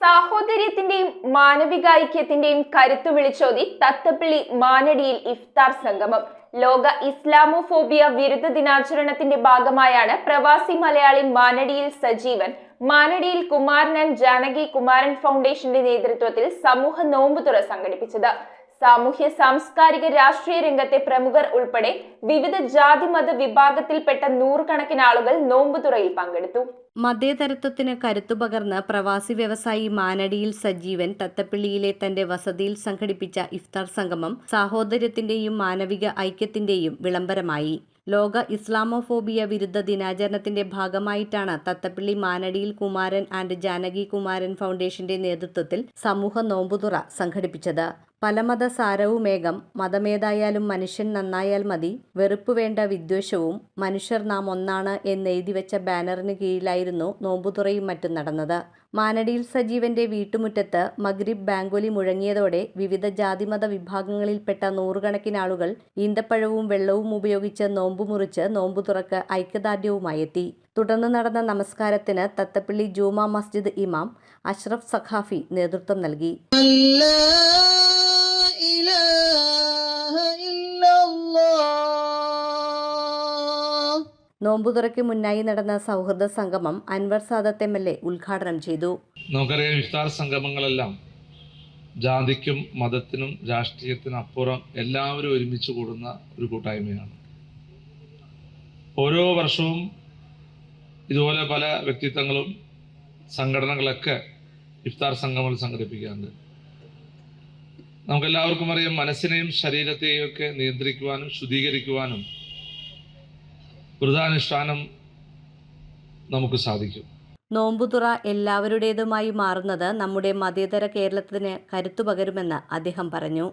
സാഹോദര്യത്തിന്റെയും മാനവികാഐക്യത്തിന്റെയും കരുത്തു വിളിച്ചോതി തത്തപ്പിള്ളി മാനടിയിൽ ഇഫ്താർ സംഗമം. ലോക ഇസ്ലാമോഫോബിയ വിരുദ്ധ ദിനാചരണത്തിന്റെ ഭാഗമായാണ് പ്രവാസി മലയാളി മാനടിയിൽ സജീവൻ മാനടിയിൽ കുമാരൻ ആൻഡ് ജാനകി കുമാരൻ ഫൗണ്ടേഷന്റെ നേതൃത്വത്തിൽ സമൂഹ നോമ്പുതുറ സംഘടിപ്പിച്ചത്. സാമൂഹ്യ സാംസ്കാരിക രാഷ്ട്രീയ രംഗത്തെ പ്രമുഖർ ഉൾപ്പെടെ വിവിധ ജാതി മത വിഭാഗത്തിൽപ്പെട്ട നൂറുകണക്കിന് ആളുകൾ നോമ്പുതുറയിൽ പങ്കെടുത്തു. മതേതരത്വത്തിന് കരുത്തുപകർന്ന് പ്രവാസി വ്യവസായി മാനടിയിൽ സജീവൻ തത്തപ്പിള്ളിയിലെ തന്റെ വസതിയിൽ സംഘടിപ്പിച്ച ഇഫ്താർ സംഗമം സാഹോദര്യത്തിന്റെയും മാനവിക ഐക്യത്തിന്റെയും വിളംബരമായി. ലോക ഇസ്ലാമോഫോബിയ വിരുദ്ധ ദിനാചരണത്തിന്റെ ഭാഗമായിട്ടാണ് തത്തപ്പിള്ളി മാനടിയിൽ കുമാരൻ ആൻഡ് ജാനകി കുമാരൻ ഫൗണ്ടേഷന്റെ നേതൃത്വത്തിൽ സമൂഹ നോമ്പുതുറ സംഘടിപ്പിച്ചത്. പലമത സാരവുമേകം, മതമേതായാലും മനുഷ്യൻ നന്നായാൽ മതി, വെറുപ്പ് വേണ്ട വിദ്വേഷവും, മനുഷ്യർ നാം ഒന്നാണ് എന്നെഴുതിവെച്ച ബാനറിന് കീഴിലായിരുന്നു നോമ്പുതുറയും മറ്റും നടന്നത്. മാനടിയിൽ സജീവന്റെ വീട്ടുമുറ്റത്ത് മഗ്രിബ് ബാങ്കൊലി മുഴങ്ങിയതോടെ വിവിധ ജാതിമത വിഭാഗങ്ങളിൽപ്പെട്ട നൂറുകണക്കിന് ആളുകൾ ഈന്തപ്പഴവും വെള്ളവും ഉപയോഗിച്ച് നോമ്പു മുറിച്ച് നോമ്പുതുറക്ക് ഐക്യദാർഢ്യവുമായി എത്തി. തുടർന്ന് നടന്ന നമസ്കാരത്തിന് തത്തപ്പിള്ളി ജൂമാ മസ്ജിദ് ഇമാം അഷ്റഫ് സഖാഫി നേതൃത്വം നൽകി. നോമ്പുതുറയ്ക്ക് മുന്നായി നടന്ന സൗഹൃദ സംഗമം അൻവർ സാദത്ത് MLA ഉദ്ഘാടനം ചെയ്തു. നമുക്കറിയാം, ഇഫ്താർ സംഗമങ്ങളെല്ലാം ജാതിക്കും മതത്തിനും രാഷ്ട്രീയത്തിനും അപ്പുറം എല്ലാവരും ഒരുമിച്ച് കൂടുന്ന ഒരു കൂട്ടായ്മയാണ്. ഓരോ വർഷവും ഇതുപോലെ പല വ്യക്തിത്വങ്ങളും സംഘടനകളൊക്കെ ഇഫ്താർ സംഗമങ്ങൾ സംഘടിപ്പിക്കാറുണ്ട്. നമുക്കെല്ലാവർക്കും അറിയാം, മനസ്സിനെയും ശരീരത്തെയും ഒക്കെ നിയന്ത്രിക്കുവാനും ശുദ്ധീകരിക്കുവാനും വ്രതാനുഷ്ഠാനം നമുക്ക് സാധിക്കും. നോമ്പുതുറ എല്ലാവരുടേതുമായി മാറുന്നത് നമ്മുടെ മതേതര കേരളത്തിന് കരുത്തുപകരുമെന്ന് അദ്ദേഹം പറഞ്ഞു.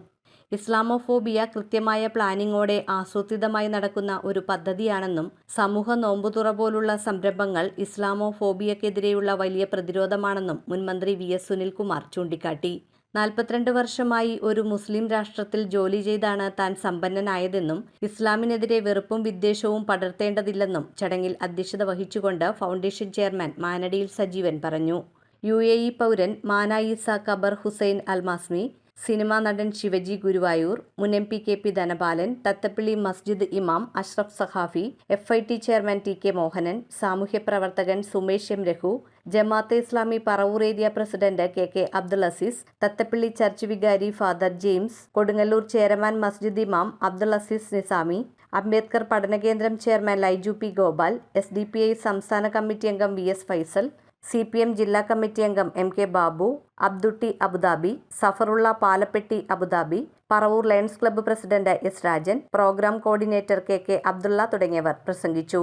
ഇസ്ലാമോഫോബിയ കൃത്യമായ പ്ലാനിങ്ങോടെ ആസൂത്രിതമായി നടക്കുന്ന ഒരു പദ്ധതിയാണെന്നും സമൂഹ നോമ്പുതുറ പോലുള്ള സംരംഭങ്ങൾ ഇസ്ലാമോഫോബിയക്കെതിരെയുള്ള വലിയ പ്രതിരോധമാണെന്നും മുൻമന്ത്രി VS സുനിൽകുമാർ ചൂണ്ടിക്കാട്ടി. 42 വർഷമായി ഒരു മുസ്ലിം രാഷ്ട്രത്തിൽ ജോലി ചെയ്താണ് താൻ സമ്പന്നനായതെന്നും ഇസ്ലാമിനെതിരെ വെറുപ്പും വിദ്വേഷവും പടർത്തേണ്ടതില്ലെന്നും ചടങ്ങിൽ അധ്യക്ഷത വഹിച്ചുകൊണ്ട് ഫൗണ്ടേഷൻ ചെയർമാൻ മാനടിയിൽ സജീവൻ പറഞ്ഞു. UAE പൗരൻ മാനായിസ ഖബർ ഹുസൈൻ അൽമാസ്മി, സിനിമാ നടൻ ശിവജി ഗുരുവായൂർ, മുൻ MP KP ധനപാലൻ, തത്തപ്പിള്ളി മസ്ജിദ് ഇമാം Ashraf Saqafi, FIT chairman TK Mohanan, സാമൂഹ്യ പ്രവർത്തകൻ Sumesh M Raghu, Jamaat-e Islami Paravur area president KK Abdul Aziz, Thathappilly church വികാരി ഫാദർ ജെയിംസ്, കൊടുങ്ങല്ലൂർ ചെയർമാൻ മസ്ജിദ് ഇമാം അബ്ദുൽ അസീസ് നിസാമി, അംബേദ്കർ പഠനകേന്ദ്രം chairman Laiju P Gopal, SDPI സംസ്ഥാന കമ്മിറ്റി അംഗം VS ഫൈസൽ, CPM ജില്ലാ കമ്മിറ്റി അംഗം MK Babu, Abdutty Abu Dhabi, Safarulla Palappetty Abu Dhabi, Paravur Lions club president S Rajan, program coordinator KK Abdulla തുടങ്ങിയവർ പ്രസംഗിച്ചു.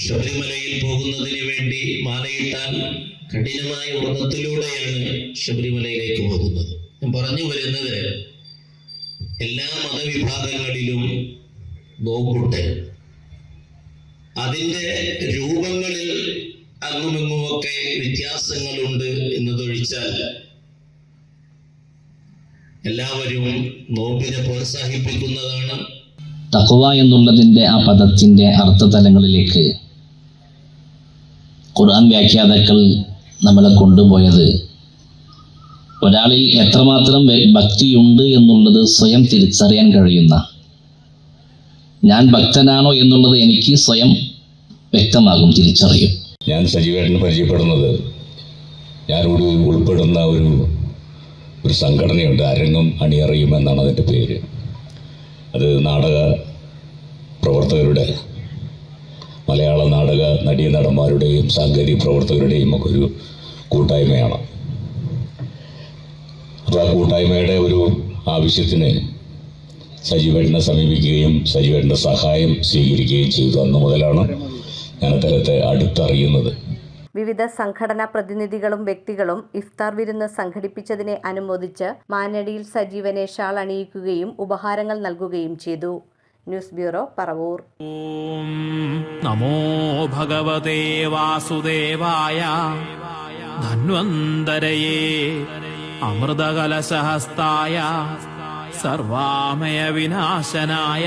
ശബരിമലയിൽ പോകുന്നതിന് വേണ്ടി മാലയിട്ടാൽ കഠിനമായ വ്രതത്തിലൂടെയാണ് ശബരിമലയിലേക്ക് പോകുന്നത്. ഞാൻ പറഞ്ഞു വരുന്നത്, എല്ലാ മതവിഭാഗങ്ങളിലും നോമ്പുണ്ട്. അതിൻ്റെ രൂപങ്ങളിൽ അങ്ങുമിങ്ങുമൊക്കെ വ്യത്യാസങ്ങളുണ്ട് എന്നതൊഴിച്ചാൽ എല്ലാവരും നോമ്പിനെ പ്രോത്സാഹിപ്പിക്കുന്നതാണ്. തഖ്വ എന്നുള്ളതിൻ്റെ ആ പദത്തിൻ്റെ അർത്ഥതലങ്ങളിലേക്ക് ഖുർആൻ വ്യാഖ്യാതാക്കൾ നമ്മളെ കൊണ്ടുപോയത് ഒരാളിൽ എത്രമാത്രം ഭക്തിയുണ്ട് എന്നുള്ളത് സ്വയം തിരിച്ചറിയാൻ കഴിയുന്ന, ഞാൻ ഭക്തനാണോ എന്നുള്ളത് എനിക്ക് സ്വയം വ്യക്തമാകും, തിരിച്ചറിയും. ഞാൻ സജീവേട്ടന് പരിചയപ്പെടുന്നത്, ഞാനിവിടെ ഉൾപ്പെടുന്ന ഒരു സംഘടനയുണ്ട്, അരങ്ങും അണിയറയും എന്നാണ് അതിൻ്റെ പേര്. അത് നാടക പ്രവർത്തകരുടെ, മലയാള നാടക നടീനടന്മാരുടെയും സാങ്കേതിക പ്രവർത്തകരുടെയും ഒക്കെ ഒരു കൂട്ടായ്മയാണ്. അപ്പോൾ ആ കൂട്ടായ്മയുടെ ഒരു ആവശ്യത്തിന് സജീവേട്ടനെ സമീപിക്കുകയും സജീവേട്ടൻ്റെ സഹായം സ്വീകരിക്കുകയും ചെയ്തു. അന്ന് മുതലാണ് ഞാൻ അദ്ദേഹത്തെ അടുത്തറിയുന്നത്. വിവിധ സംഘടനാ പ്രതിനിധികളും വ്യക്തികളും ഇഫ്താർ വിരുന്ന് സംഘടിപ്പിച്ചതിനെ അനുമോദിച്ച് മാനടിയിൽ സജീവനെ ഷാൾ അണിയിക്കുകയും ഉപഹാരങ്ങൾ നൽകുകയും ചെയ്തു. News bureau, Paravur. നമോ ഭഗവതേ വാസുദേവായ ധന്വന്തരയേ അമൃതകലശഹസ്തായ സർവാമയ വിനാശനായ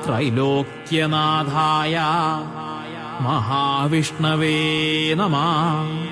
ത്രൈലോക്യനാഥായ മഹാവിഷ്ണവേ നമഃ.